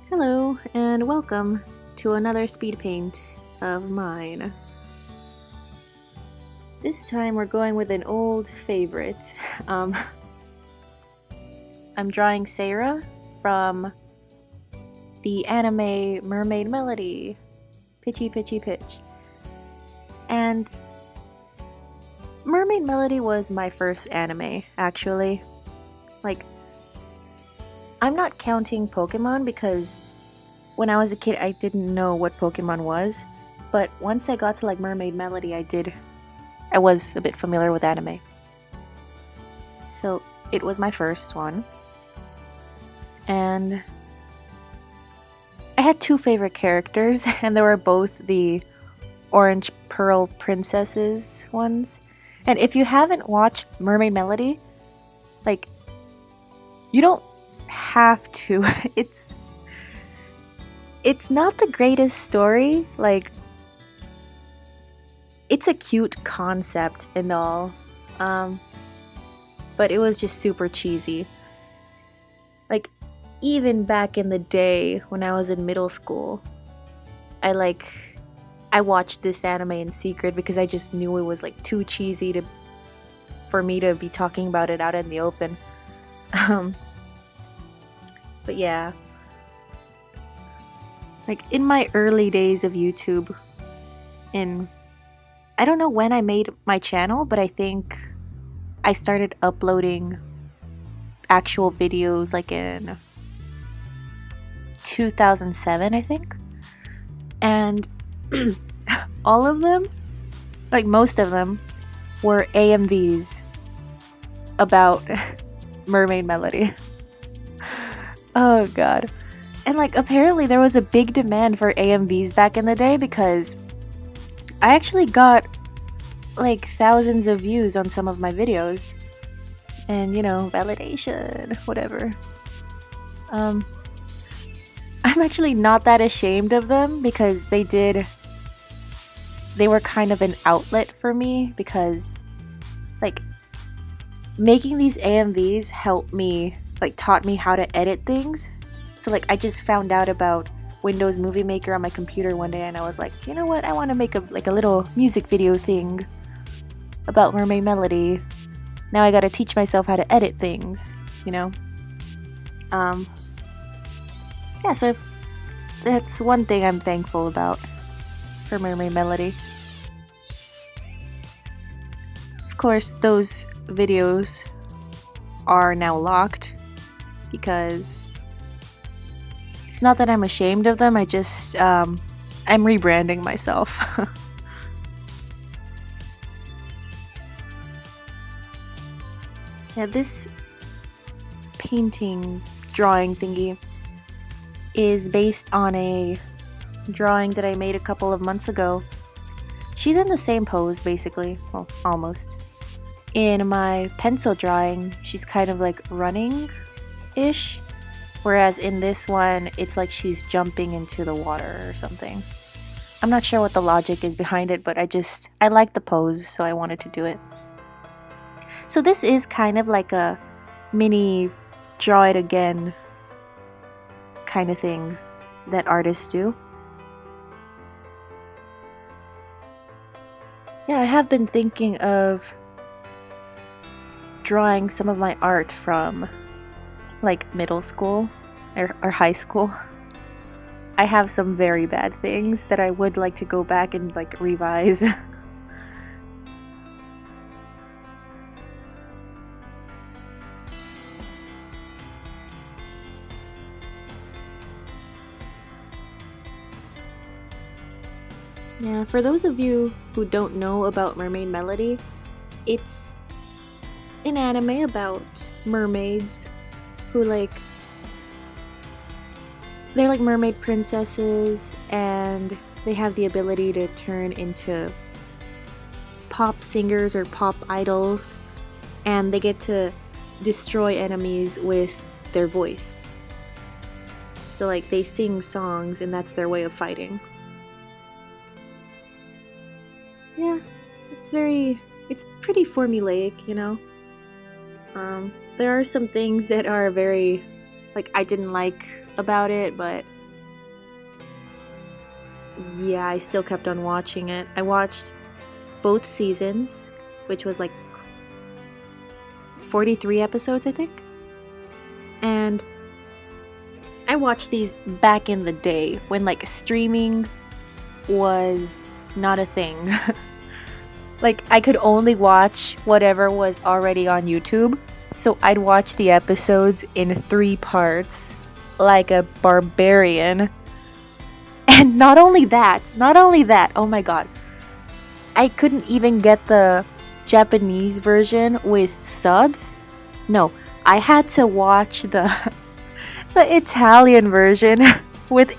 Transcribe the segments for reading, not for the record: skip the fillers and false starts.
Hello, and welcome to another speed paint of mine. This time we're going with an old favorite. I'm drawing Seira from the anime Mermaid Melody. Pitchy Pitchy Pitch. And Mermaid Melody was my first anime, actually. Like, I'm not counting Pokemon because when I was a kid I didn't know what Pokemon was, but once I got to like Mermaid Melody I was a bit familiar with anime. So it was my first one. And I had two favorite characters and they were both the Orange Pearl Princesses ones. And if you haven't watched Mermaid Melody, like, you don't have to. It's not the greatest story. Like, it's a cute concept and all, but it was just super cheesy. Like, even back in the day when I was in middle school, I watched this anime in secret because I just knew it was like too cheesy for me to be talking about it out in the open. But yeah, like in my early days of YouTube, I don't know when I made my channel, but I think I started uploading actual videos like in 2007, I think. And all of them, like most of them, were AMVs about Mermaid Melody. Oh god. And like apparently there was a big demand for AMVs back in the day because I actually got like thousands of views on some of my videos. And you know, validation, whatever. I'm actually not that ashamed of them because they were kind of an outlet for me because like making these AMVs helped me, like taught me how to edit things. So like I just found out about Windows Movie Maker on my computer one day and I was like, you know what, I want to make a little music video thing about Mermaid Melody. Now I gotta teach myself how to edit things, you know? Yeah, so that's one thing I'm thankful about for Mermaid Melody. Of course, those videos are now locked because it's not that I'm ashamed of them, I just, I'm rebranding myself. Yeah, this painting drawing thingy is based on a drawing that I made a couple of months ago. She's in the same pose, basically. Well, almost. In my pencil drawing, she's kind of like running-ish, whereas in this one, it's like she's jumping into the water or something. I'm not sure what the logic is behind it, but I like the pose, so I wanted to do it. So this is kind of like a mini draw it again kind of thing that artists do. Yeah, I have been thinking of drawing some of my art from like middle school or high school. I have some very bad things that I would like to go back and like revise. Yeah, for those of you who don't know about Mermaid Melody, it's an anime about mermaids who they're like mermaid princesses and they have the ability to turn into pop singers or pop idols, and they get to destroy enemies with their voice. So like they sing songs and that's their way of fighting. Yeah, it's pretty formulaic, you know? There are some things that are very, like, I didn't like about it, but yeah, I still kept on watching it. I watched both seasons, which was like 43 episodes, I think. And I watched these back in the day when like streaming was not a thing. Like I could only watch whatever was already on YouTube. So I'd watch the episodes in 3 parts like a barbarian. And not only that, oh my god. I couldn't even get the Japanese version with subs. No, I had to watch the Italian version with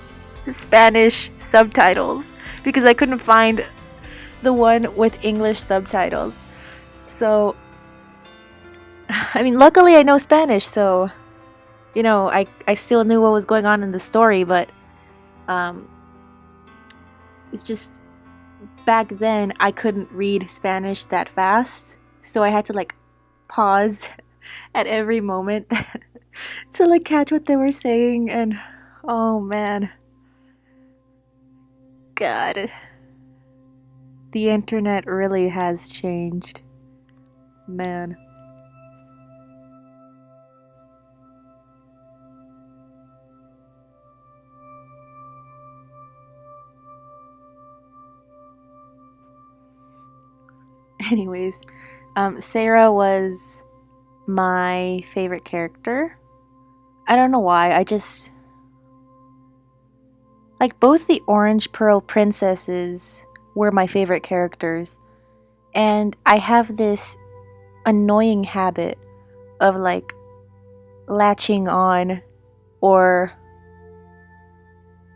Spanish subtitles because I couldn't find the one with English subtitles. So, I mean, luckily I know Spanish, so, you know, I still knew what was going on in the story, but it's just back then I couldn't read Spanish that fast, so I had to like pause at every moment to like catch what they were saying. And oh man, god, the internet really has changed, man. Anyways, Seira was my favorite character. I don't know why, I just like both the Orange Pearl princesses were my favorite characters. And I have this annoying habit of like latching on or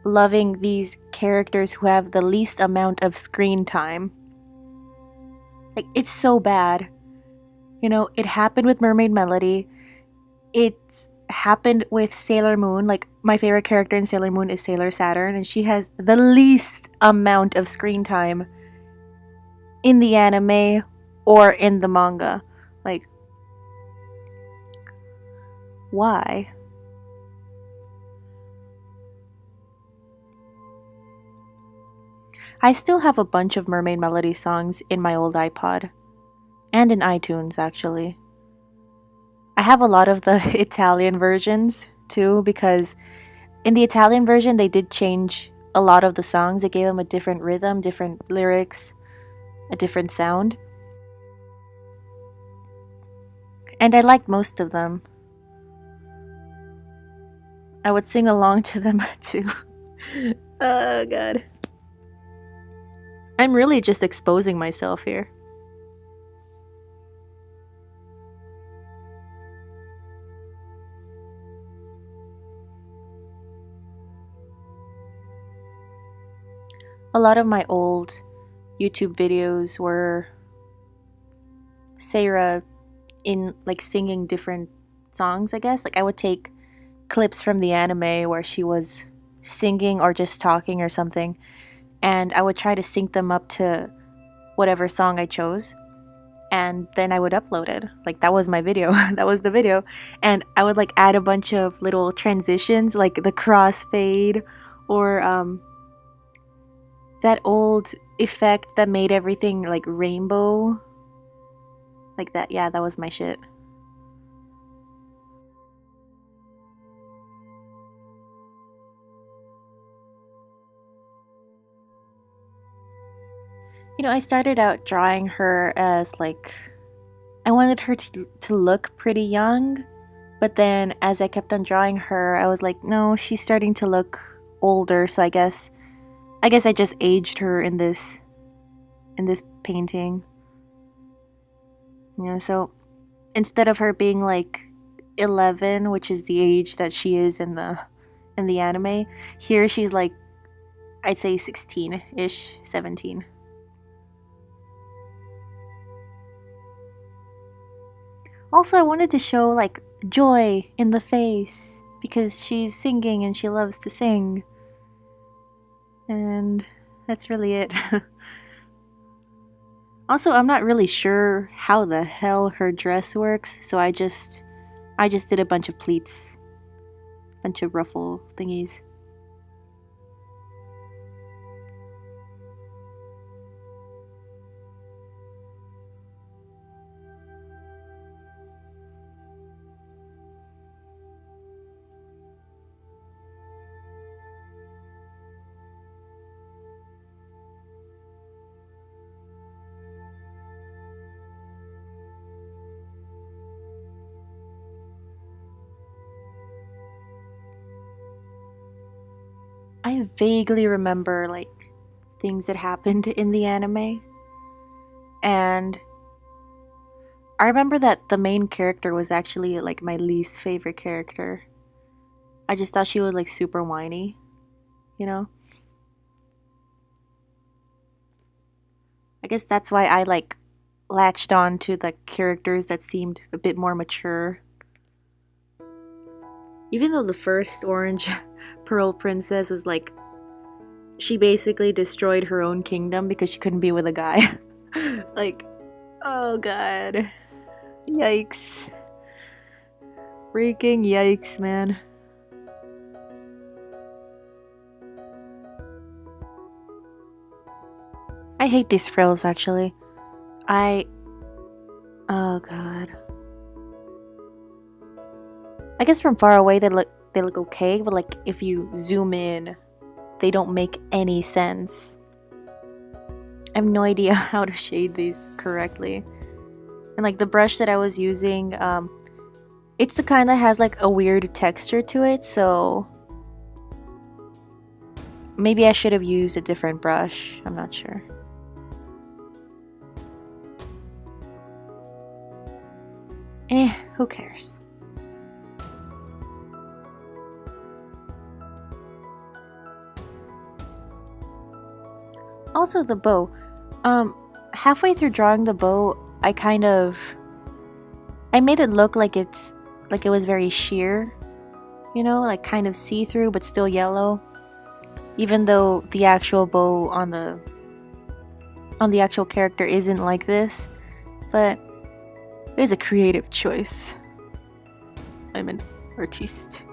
loving these characters who have the least amount of screen time. Like, it's so bad. You know, it happened with Mermaid Melody. It happened with Sailor Moon. Like, my favorite character in Sailor Moon is Sailor Saturn, and she has the least amount of screen time in the anime or in the manga. Like, why? I still have a bunch of Mermaid Melody songs in my old iPod. And in iTunes, actually. I have a lot of the Italian versions, too, because in the Italian version, they did change a lot of the songs. They gave them a different rhythm, different lyrics, a different sound. And I liked most of them. I would sing along to them, too. Oh, God. I'm really just exposing myself here. A lot of my old YouTube videos were Seira in like singing different songs, I guess. Like I would take clips from the anime where she was singing or just talking or something, and I would try to sync them up to whatever song I chose, and then I would upload it. Like that was my video. That was the video. And I would like add a bunch of little transitions like the crossfade or that old effect that made everything like rainbow. Like that. Yeah, that was my shit. You know, I started out drawing her as like I wanted her to look pretty young, but then as I kept on drawing her, I was like, no, she's starting to look older, so I guess I just aged her in this painting. Yeah, so instead of her being like 11, which is the age that she is in the anime, here she's like I'd say 16-ish, 17. Also, I wanted to show like joy in the face because she's singing and she loves to sing. And that's really it. Also, I'm not really sure how the hell her dress works, so I just did a bunch of pleats, bunch of ruffle thingies. I vaguely remember like things that happened in the anime, and I remember that the main character was actually like my least favorite character. I just thought she was like super whiny, you know? I guess that's why I like latched on to the characters that seemed a bit more mature. Even though the first Orange Pearl Princess was like, she basically destroyed her own kingdom because she couldn't be with a guy. Like, oh god. Yikes. Freaking yikes, man. I hate these frills actually. Oh god. I guess from far away they look okay, but like if you zoom in, they don't make any sense. I have no idea how to shade these correctly. And like the brush that I was using, it's the kind that has like a weird texture to it, so maybe I should have used a different brush. I'm not sure. Who cares? Also the bow. Halfway through drawing the bow, I made it look like it was very sheer, you know, like kind of see-through but still yellow. Even though the actual bow on the actual character isn't like this, but it was a creative choice. I'm an artiste.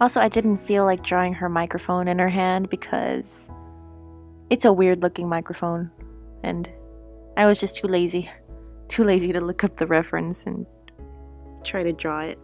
Also, I didn't feel like drawing her microphone in her hand because it's a weird looking microphone, and I was just too lazy to look up the reference and try to draw it.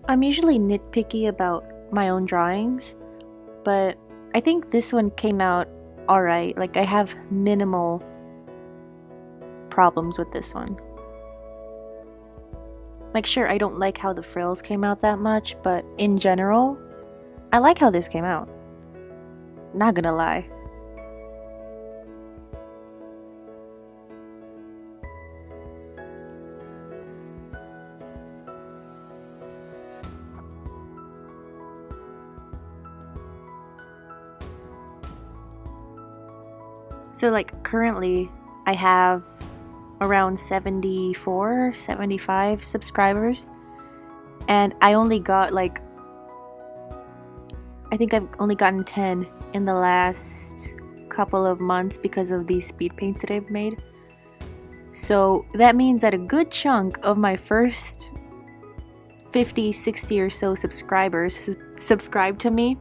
I'm usually nitpicky about my own drawings, but I think this one came out alright. Like, I have minimal problems with this one. Like, sure, I don't like how the frills came out that much, but in general, I like how this came out. Not gonna lie. So like currently I have around 74, 75 subscribers, and I only got like, I think I've only gotten 10 in the last couple of months because of these speed paints that I've made. So that means that a good chunk of my first 50, 60 or so subscribers subscribed to me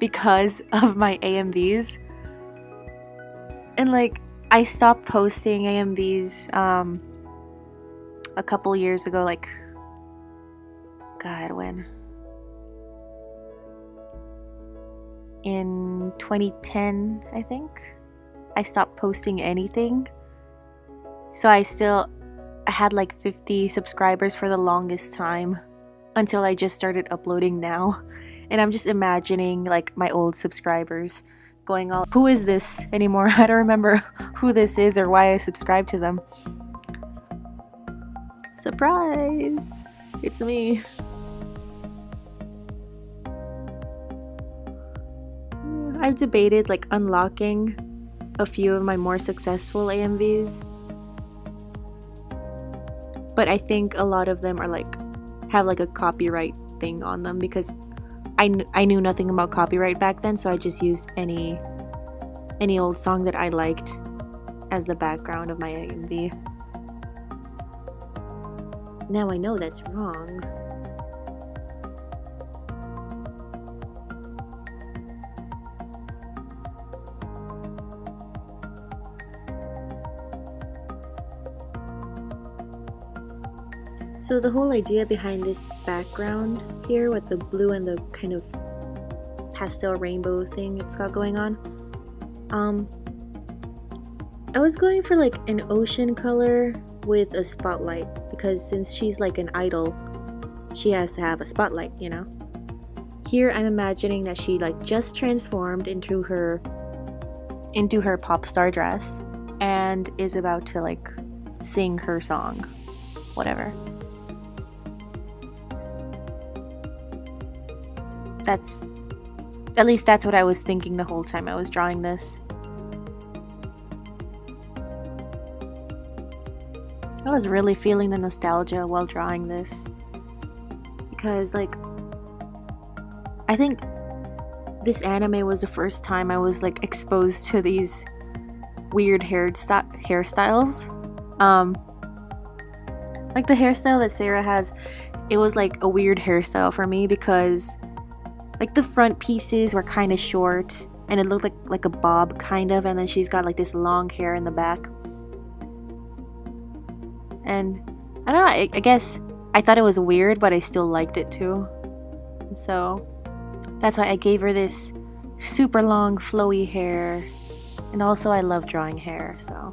because of my AMVs. And like, I stopped posting AMVs a couple years ago, like, God, when? In 2010, I think. I stopped posting anything. So I had like 50 subscribers for the longest time until I just started uploading now. And I'm just imagining like my old subscribers going all, who is this anymore? I don't remember who this is or why I subscribed to them. Surprise! It's me. I've debated like unlocking a few of my more successful AMVs, but I think a lot of them are like have like a copyright thing on them because I knew nothing about copyright back then, so I just used any old song that I liked as the background of my AMV. Now I know that's wrong. So the whole idea behind this background here with the blue and the kind of pastel rainbow thing it's got going on, I was going for like an ocean color with a spotlight, because since she's like an idol, she has to have a spotlight, you know? Here I'm imagining that she like just transformed into her pop star dress and is about to like sing her song, whatever. At least that's what I was thinking the whole time I was drawing this. I was really feeling the nostalgia while drawing this, because like I think this anime was the first time I was like exposed to these weird hairstyles. Like the hairstyle that Seira has, it was like a weird hairstyle for me, because like the front pieces were kind of short and it looked like a bob kind of, and then she's got like this long hair in the back. And I don't know, I guess I thought it was weird, but I still liked it too. So that's why I gave her this super long flowy hair. And also I love drawing hair, so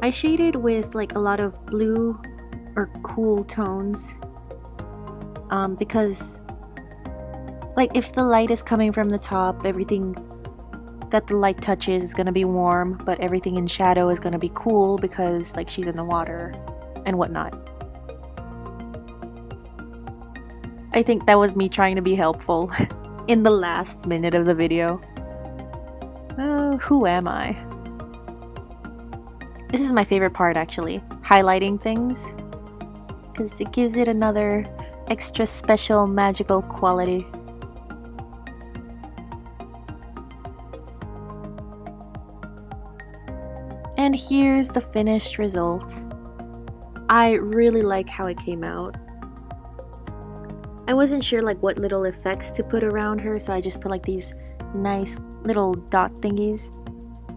I shaded with like a lot of blue or cool tones, because like if the light is coming from the top, everything that the light touches is going to be warm, but everything in shadow is going to be cool because like she's in the water and whatnot. I think that was me trying to be helpful in the last minute of the video. Oh, who am I? This is my favorite part actually, highlighting things, because it gives it another extra special magical quality. And here's the finished result. I really like how it came out. I wasn't sure like what little effects to put around her, so I just put like these nice little dot thingies.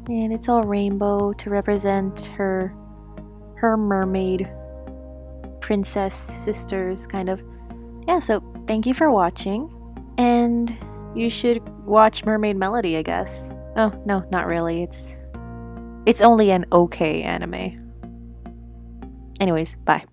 And it's all rainbow to represent her mermaid princess sisters, kind of. Yeah, so thank you for watching. And you should watch Mermaid Melody, I guess. Oh, no, not really. It's only an okay anime. Anyways, bye.